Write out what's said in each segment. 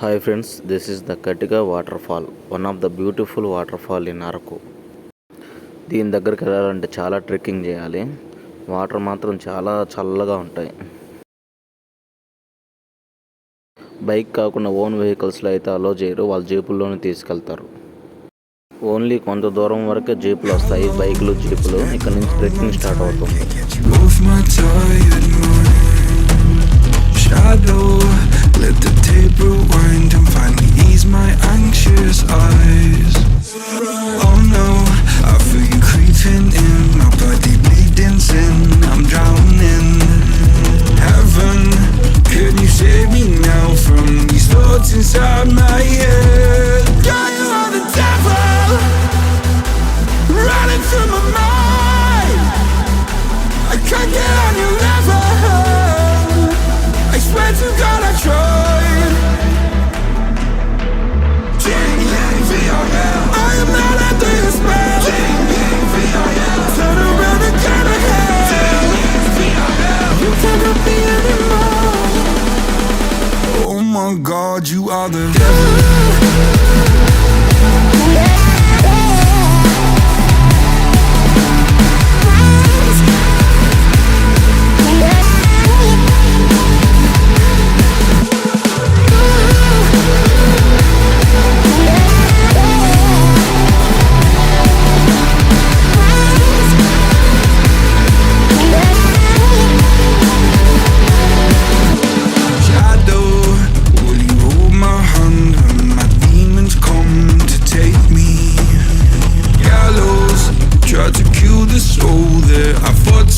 Hi friends, this is the Katika Waterfall, one of the beautiful waterfall in Araku. దీని దగ్గరికి వెళ్ళాలంటే చాలా trekking చేయాలి. వాటర్ మాత్రం చాలా చల్లగా ఉంటాయి. బైక్ కాకుండా ఓన్ వెహికల్స్లో అయితే అలో చేయరు, వాళ్ళ జీపుల్లోనే తీసుకెళ్తారు. ఓన్లీ కొంత దూరం వరకే జీపులు వస్తాయి, బైకులు జీపులు. ఇక్కడ నుంచి ట్రెక్కింగ్ స్టార్ట్ అవుతుంది. Let the tape rewind and finally ease my anxious eyes. Oh no, I feel you creeping in, my body bleeding sin. I'm drowning. Heaven, can you save me now from these thoughts inside my head? God, you are the devil, running through my mind. I can't get on your level. I swear to God I tried. J-E-V-I-L, I am not under your spell. J-E-V-I-L, turn around and turn ahead. J-E-V-I-L, you cannot be anymore. Oh my God, you are the devil.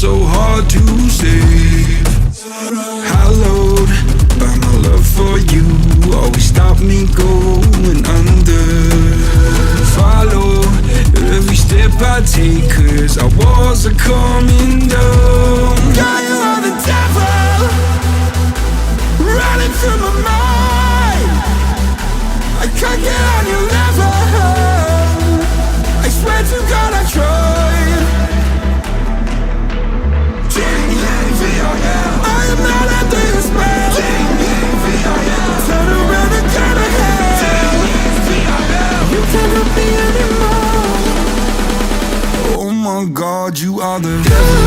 So hard to save. Hallowed by my love for you, always stop me going under. Follow every step I take, 'cause our walls are coming down. God, you are the devil, running through my mind. I can't get on your level. I swear to God I tried. I am not under your spell. Turn around and turn ahead. You cannot be anymore. Oh my God, you are the devil.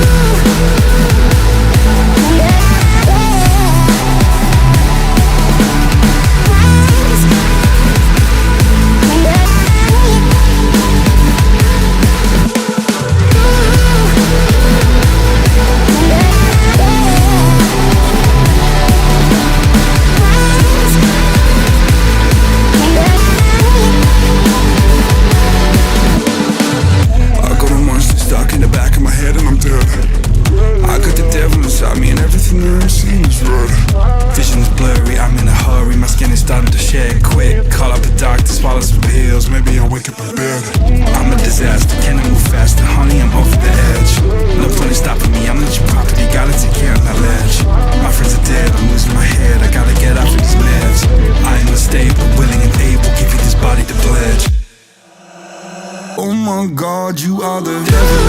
Oh my God, you are the devil.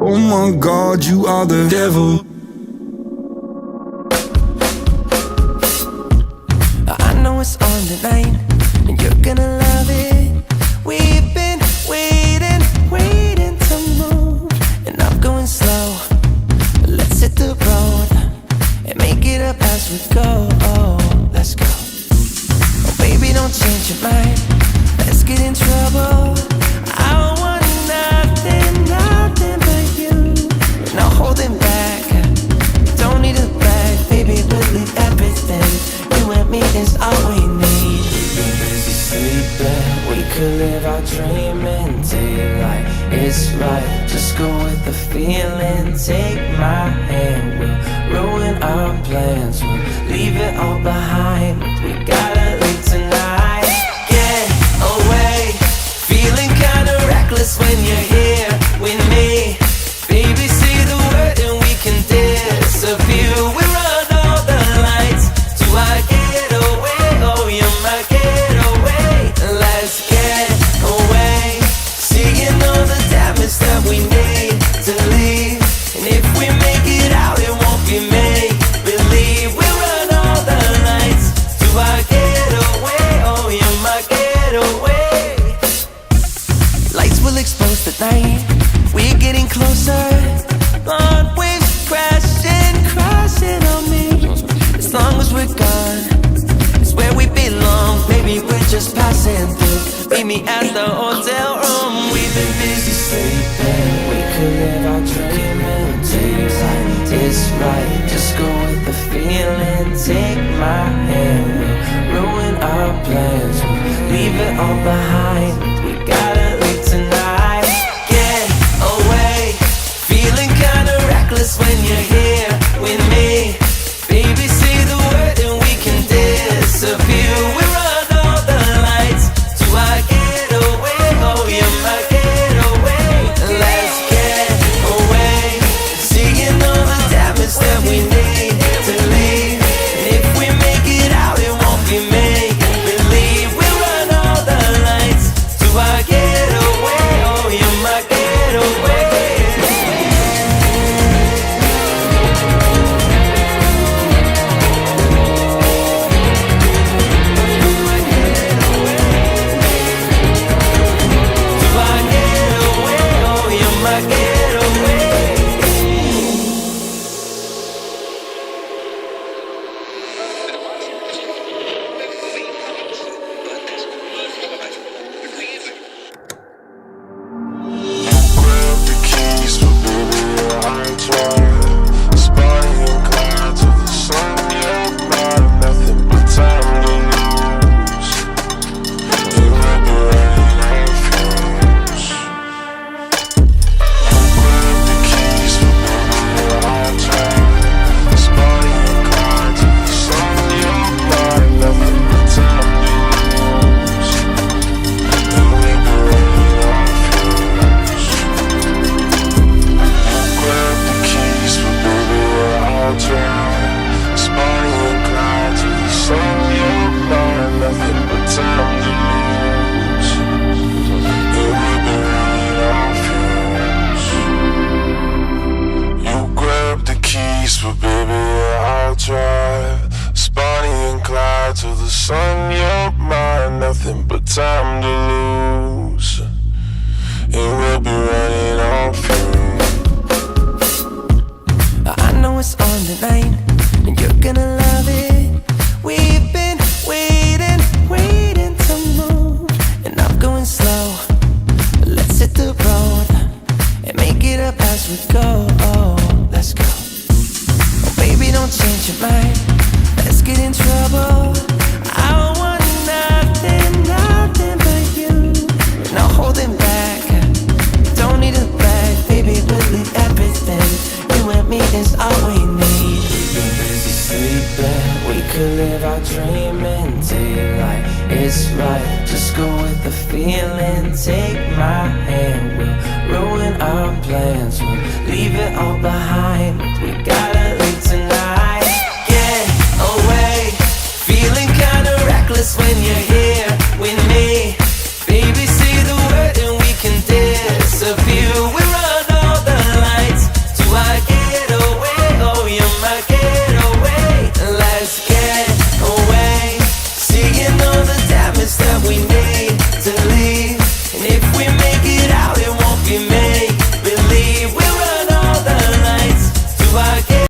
Oh my God, you are the devil. I know it's on tonight, and you're gonna love it. We've been waiting to move, and I'm going slow. Let's hit the road and make it up as we go. Oh, let's go. Oh, baby, don't change your mind. Let's get in trouble. I want nothing but you. No holding back, don't need a bag. Baby, we'll leave everything. You and me is all we need. We've been busy sleeping, we could could live our dream in daylight. It's right, just go with the feeling. Take my hand, we'll ruin our plans. We'll leave it all behind. We gotta leave tonight. Get away, feeling kinda reckless when you're here with me. Baby, say the word and we can disappear. We run all the lights to our getaway. Oh, you're my getaway. Let's get away, seeing all the damage that we need to leave. And if we make it out, it won't be make believe. We run all the lights to our getaway. Oh, you're my getaway. Lights will expose the night. We're getting closer. Blonde waves crashing, crashing on me. As long as we're gone, it's where we belong. Maybe we're just passing through. Meet me at the hotel room. We've been busy sleeping. We could live our dream in daylight. It's right, just go with the feeling. Take my hand, we'll ruin our plans. We'll leave it all behind. We gotta leave tonight. Get away, feeling kinda reckless when you're here with me. Baby, say the word and we can disappear. We run all the lights to our getaway. Oh, you're my getaway. Let's get away, seeing all the damage that we need to leave. And if we make it out, it won't be make believe. We run all the lights to our getaway. Oh, you're my getaway. Grab the keys, but baby, I'm tired. Spotty and glad to the sun, you're mine. Nothing but time to lose. You might be running out of fumes. Grab the keys, but baby, I'm tired. Spotty and glad to the sun, you're mine. Nothing but time to lose. You might be running out of fumes. Grab the keys, but baby, I'll drive. Spotty and glide to the sun, you're mine. Nothing but time to lose. You will be running out of fumes. You grab the keys, but baby, I'll drive. Spotty and glide to the sun, you're mine. Nothing but time to lose. You will be running out of fumes. I know it's on tonight, and you're gonna love it. We've been waiting, waiting to move, and I'm going slow. Let's hit the road and make it up as we go. Oh, let's go. Oh, baby, don't change your mind. Let's get in trouble. I want nothing, nothing but you. No holding back. Don't need a bag, baby. We'll leave everything. You and me is all we need. We've been busy sleeping. We could live our dream in daylight. It's right, just go with the feeling. Take my hand, we'll ruin our plans. We'll leave it all behind. We gotta leave tonight. Get away, feeling kinda reckless when you're here with me. Baby, say the word and we can disappear.